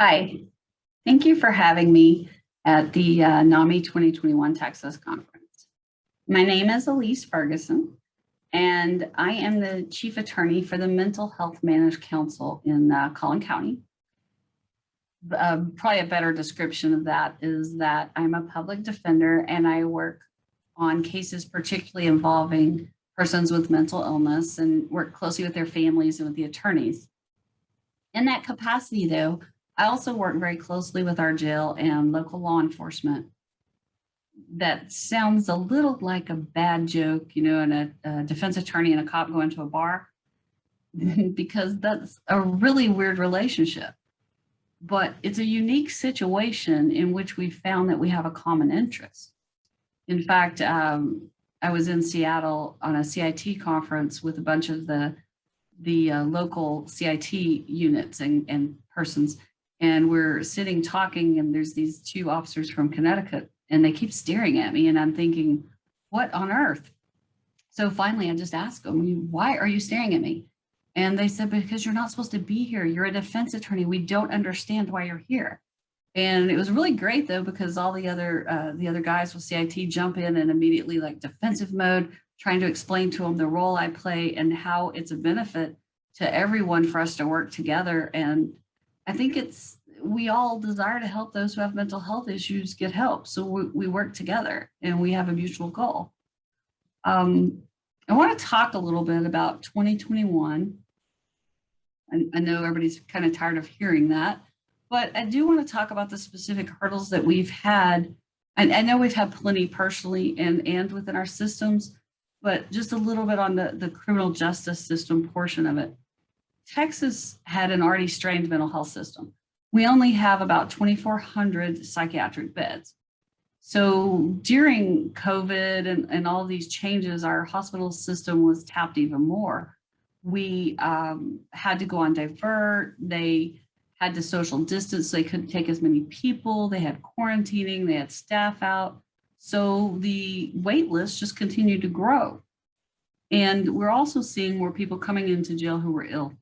Hi, thank you for having me at the NAMI 2021 Texas Conference. My name is Elise Ferguson, and I am the Chief Attorney for the Mental Health Managed Council in Collin County. Probably a better description of that is that I'm a public defender and I work on cases particularly involving persons with mental illness and work closely with their families and with the attorneys. In that capacity, though, I also work very closely with our jail and local law enforcement. That sounds a little like a bad joke, and a defense attorney and a cop going to a bar, because that's a really weird relationship. But it's a unique situation in which we found that we have a common interest. In fact, I was in Seattle on a CIT conference with a bunch of the local CIT units and persons. And we're sitting talking, and there's these two officers from Connecticut, and they keep staring at me, and I'm thinking, what on earth? So finally, I just asked them, why are you staring at me? And they said, because you're not supposed to be here. You're a defense attorney. We don't understand why you're here. And it was really great, though, because all the other guys with CIT jump in and immediately like defensive mode, trying to explain to them the role I play and how it's a benefit to everyone for us to work together. And I think we all desire to help those who have mental health issues get help. So we work together and we have a mutual goal. I want to talk a little bit about 2021. I know everybody's kind of tired of hearing that, but I do want to talk about the specific hurdles that we've had. And I know we've had plenty personally and within our systems, but just a little bit on the criminal justice system portion of it. Texas had an already strained mental health system. We only have about 2,400 psychiatric beds. So during COVID and all these changes, our hospital system was tapped even more. We had to go on divert. They had to social distance. So they couldn't take as many people. They had quarantining. They had staff out. So the wait list just continued to grow. And we're also seeing more people coming into jail who were ill.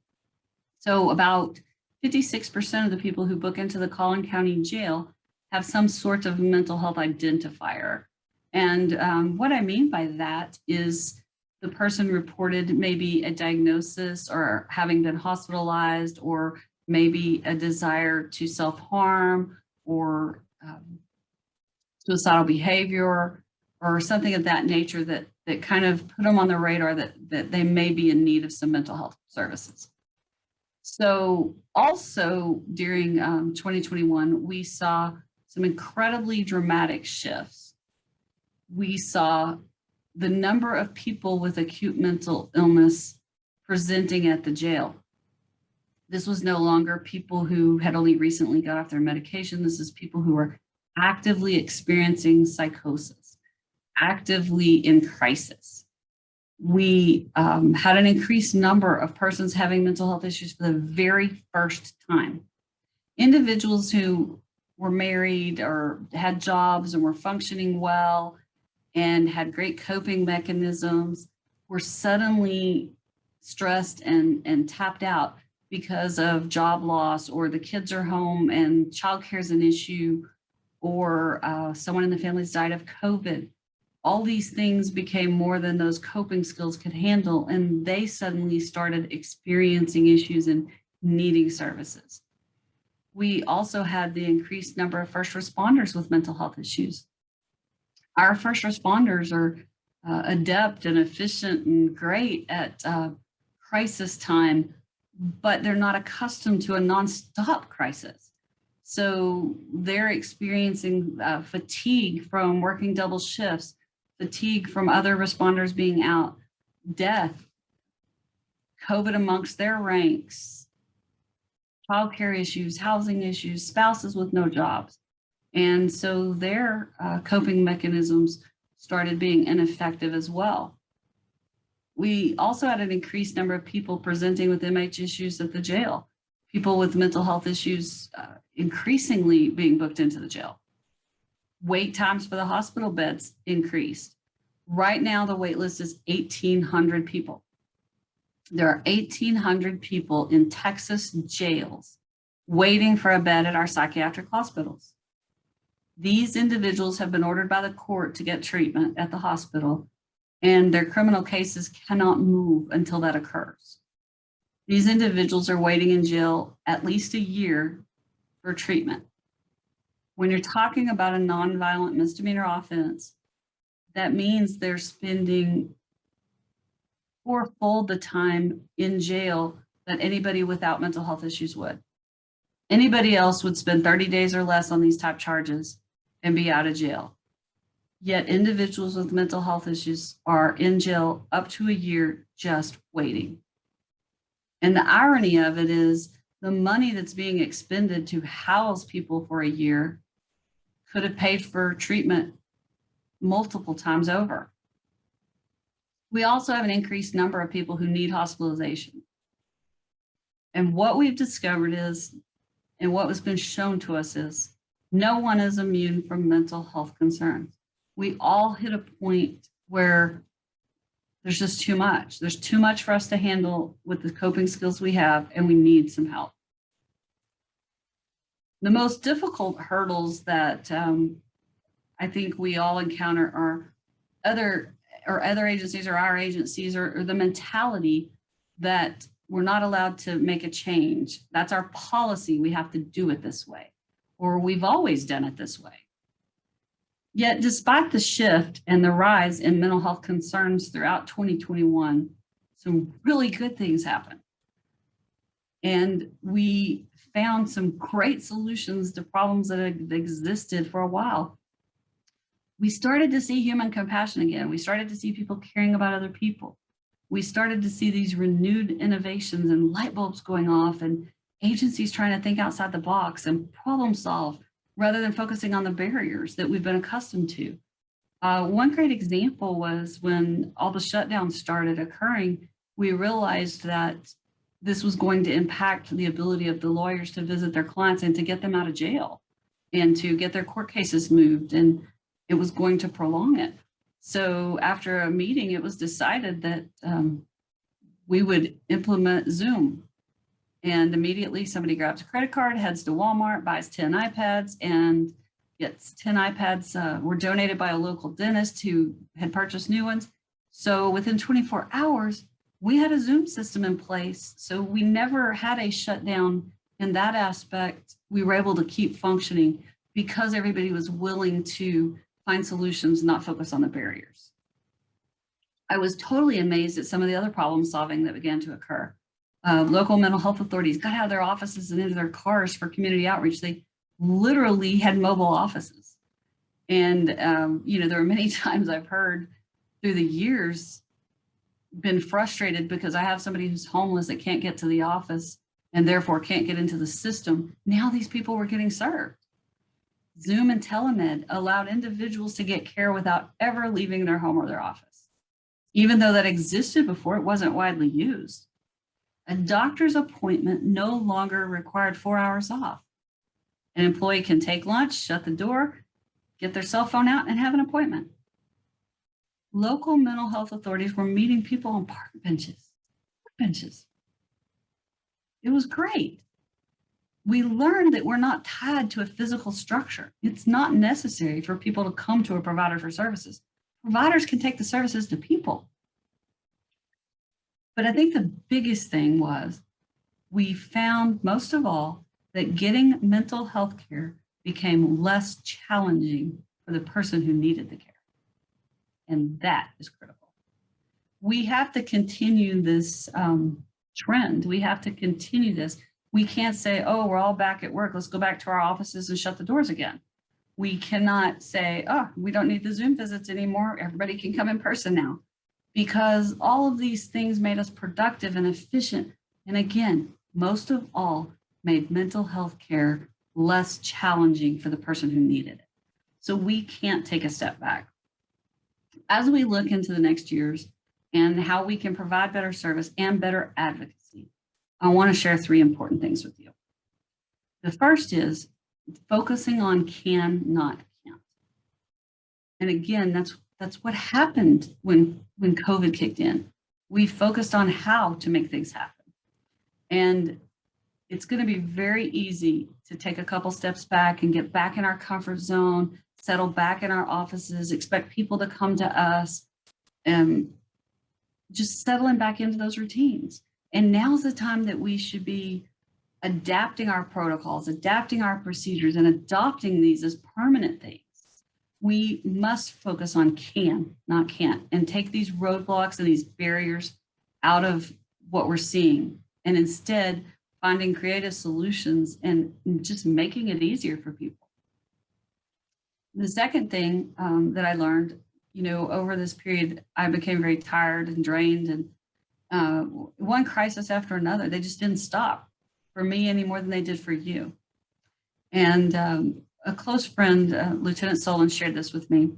So about 56% of the people who book into the Collin County Jail have some sort of mental health identifier. And what I mean by that is the person reported maybe a diagnosis or having been hospitalized, or maybe a desire to self-harm or suicidal behavior or something of that nature that kind of put them on the radar that they may be in need of some mental health services. So also during 2021, we saw some incredibly dramatic shifts. We saw the number of people with acute mental illness presenting at the jail. This was no longer people who had only recently got off their medication. This is people who were actively experiencing psychosis, actively in crisis. We had an increased number of persons having mental health issues for the very first time. Individuals who were married or had jobs and were functioning well and had great coping mechanisms were suddenly stressed and tapped out because of job loss, or the kids are home and childcare is an issue, or someone in the family's died of COVID. All these things became more than those coping skills could handle, and they suddenly started experiencing issues and needing services. We also had the increased number of first responders with mental health issues. Our first responders are adept and efficient and great at crisis time, but they're not accustomed to a nonstop crisis. So they're experiencing fatigue from working double shifts, fatigue from other responders being out, death, COVID amongst their ranks, childcare issues, housing issues, spouses with no jobs. And so their coping mechanisms started being ineffective as well. We also had an increased number of people presenting with MH issues at the jail, people with mental health issues increasingly being booked into the jail. Wait times for the hospital beds increased. Right now, the wait list is 1,800 people. There are 1,800 people in Texas jails waiting for a bed at our psychiatric hospitals. These individuals have been ordered by the court to get treatment at the hospital, and their criminal cases cannot move until that occurs. These individuals are waiting in jail at least a year for treatment. When you're talking about a nonviolent misdemeanor offense, that means they're spending fourfold the time in jail that anybody without mental health issues would. Anybody else would spend 30 days or less on these type charges and be out of jail. Yet individuals with mental health issues are in jail up to a year just waiting. And the irony of it is the money that's being expended to house people for a year could have paid for treatment multiple times over. We also have an increased number of people who need hospitalization. And what we've discovered is, and what has been shown to us is, no one is immune from mental health concerns. We all hit a point where there's just too much. There's too much for us to handle with the coping skills we have, and we need some help. The most difficult hurdles that I think we all encounter are other agencies or our agencies or the mentality that we're not allowed to make a change. That's our policy. We have to do it this way, or we've always done it this way. Yet, despite the shift and the rise in mental health concerns throughout 2021, some really good things happened. And we found some great solutions to problems that had existed for a while. We started to see human compassion again. We started to see people caring about other people. We started to see these renewed innovations and light bulbs going off and agencies trying to think outside the box and problem solve rather than focusing on the barriers that we've been accustomed to. One great example was when all the shutdowns started occurring, we realized that this was going to impact the ability of the lawyers to visit their clients and to get them out of jail and to get their court cases moved, and it was going to prolong it. So after a meeting, it was decided that we would implement Zoom. And immediately somebody grabs a credit card, heads to Walmart, buys 10 iPads, and gets 10 iPads were donated by a local dentist who had purchased new ones. So within 24 hours, we had a Zoom system in place. So we never had a shutdown in that aspect. We were able to keep functioning because everybody was willing to find solutions, not focus on the barriers. I was totally amazed at some of the other problem solving that began to occur. Local mental health authorities got out of their offices and into their cars for community outreach. They literally had mobile offices. And, there were many times I've heard through the years, been frustrated because I have somebody who's homeless that can't get to the office and therefore can't get into the system. Now these people were getting served. Zoom and telemed allowed individuals to get care without ever leaving their home or their office. Even though that existed before, it wasn't widely used. A doctor's appointment no longer required 4 hours off. An employee can take lunch, shut the door, get their cell phone out, and have an appointment. Local mental health authorities were meeting people on park benches. It was great. We learned that we're not tied to a physical structure. It's not necessary for people to come to a provider for services. Providers can take the services to people. But I think the biggest thing was we found, most of all, that getting mental health care became less challenging for the person who needed the care. And that is critical. We have to continue this trend. We have to continue this. We can't say, oh, we're all back at work. Let's go back to our offices and shut the doors again. We cannot say, oh, we don't need the Zoom visits anymore. Everybody can come in person now. Because all of these things made us productive and efficient. And again, most of all, made mental health care less challenging for the person who needed it. So we can't take a step back. As we look into the next years and how we can provide better service and better advocacy, I want to share 3 important things with you. The first is focusing on can, not can't. And again, that's what happened when COVID kicked in. We focused on how to make things happen. And it's going to be very easy to take a couple steps back and get back in our comfort zone, settle back in our offices, expect people to come to us, and just settling back into those routines. And now's the time that we should be adapting our protocols, adapting our procedures, and adopting these as permanent things. We must focus on can, not can't, and take these roadblocks and these barriers out of what we're seeing, and instead finding creative solutions and just making it easier for people. The second thing that I learned, over this period, I became very tired and drained, and one crisis after another, they just didn't stop for me any more than they did for you. And a close friend, Lieutenant Solon, shared this with me.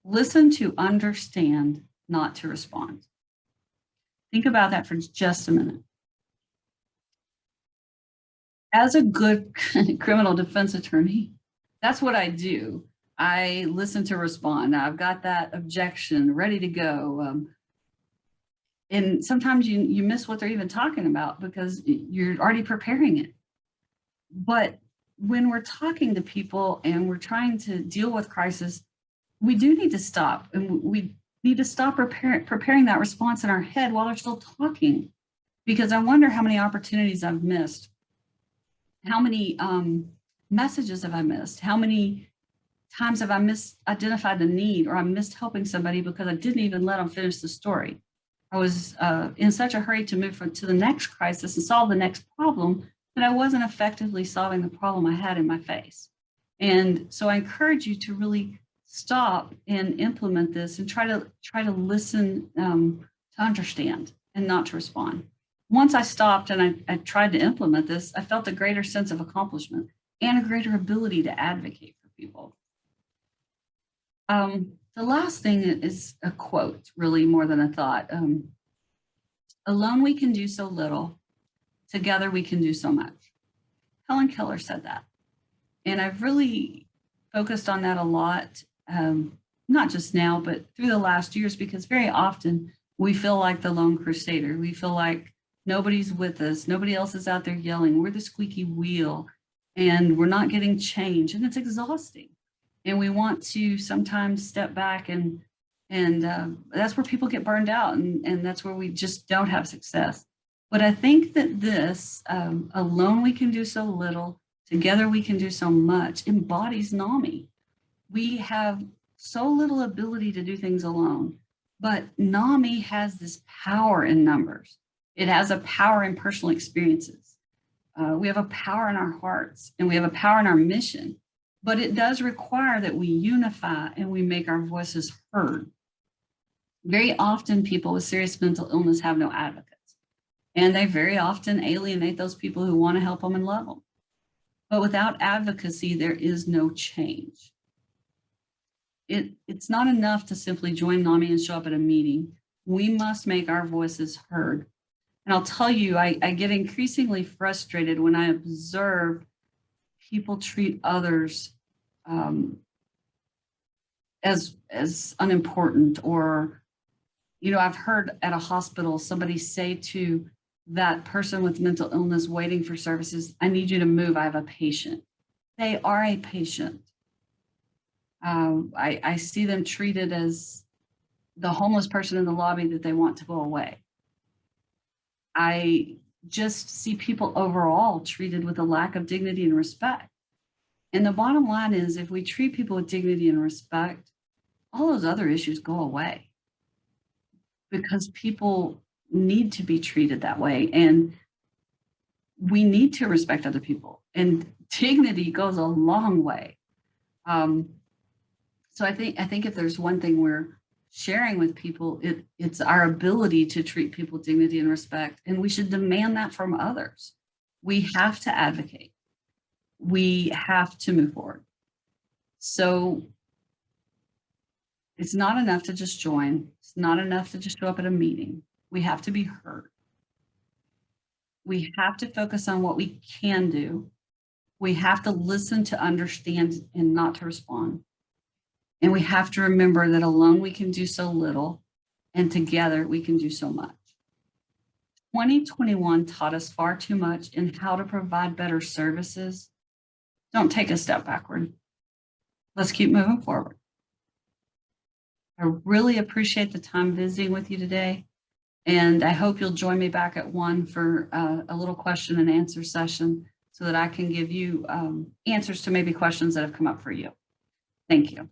Listen to understand, not to respond. Think about that for just a minute. As a good criminal defense attorney, that's what I do. I listen to respond. I've got that objection ready to go. And sometimes you miss what they're even talking about because you're already preparing it. But when we're talking to people and we're trying to deal with crisis, we do need to stop, and we need to stop preparing that response in our head while they're still talking, because I wonder how many opportunities I've missed. How many messages have I missed? How many times have I misidentified the need, or I missed helping somebody because I didn't even let them finish the story? I was in such a hurry to move to the next crisis and solve the next problem that I wasn't effectively solving the problem I had in my face. And so I encourage you to really stop and implement this and try to listen to understand and not to respond. Once I stopped and I tried to implement this, I felt a greater sense of accomplishment and a greater ability to advocate for people. The last thing is a quote, really more than a thought. Alone we can do so little, together we can do so much. Helen Keller said that. And I've really focused on that a lot, not just now, but through the last years, because very often we feel like the lone crusader. We feel like nobody's with us. Nobody else is out there yelling. We're the squeaky wheel and we're not getting change, and it's exhausting. And we want to sometimes step back, and that's where people get burned out, and that's where we just don't have success. But I think that this, alone we can do so little, together we can do so much, embodies NAMI. We have so little ability to do things alone, but NAMI has this power in numbers. It has a power in personal experiences. We have a power in our hearts, and we have a power in our mission. But it does require that we unify and we make our voices heard. Very often people with serious mental illness have no advocates, and they very often alienate those people who want to help them and love them. But without advocacy, there is no change. It's not enough to simply join NAMI and show up at a meeting. We must make our voices heard. And I'll tell you, I get increasingly frustrated when I observe people treat others as unimportant, or, I've heard at a hospital somebody say to that person with mental illness waiting for services, I need you to move, I have a patient. They are a patient. I see them treated as the homeless person in the lobby that they want to go away. I just see people overall treated with a lack of dignity and respect. And the bottom line is, if we treat people with dignity and respect, all those other issues go away, because people need to be treated that way. And we need to respect other people, and dignity goes a long way. So I think if there's one thing we're sharing with people, it's our ability to treat people with dignity and respect, and we should demand that from others. We have to advocate. We have to move forward. So it's not enough to just join. It's not enough to just show up at a meeting. We have to be heard. We have to focus on what we can do. We have to listen to understand and not to respond. And we have to remember that alone we can do so little, and together we can do so much. 2021 taught us far too much in how to provide better services. Don't take a step backward. Let's keep moving forward. I really appreciate the time visiting with you today. And I hope you'll join me back at 1 for a little question and answer session so that I can give you answers to maybe questions that have come up for you. Thank you.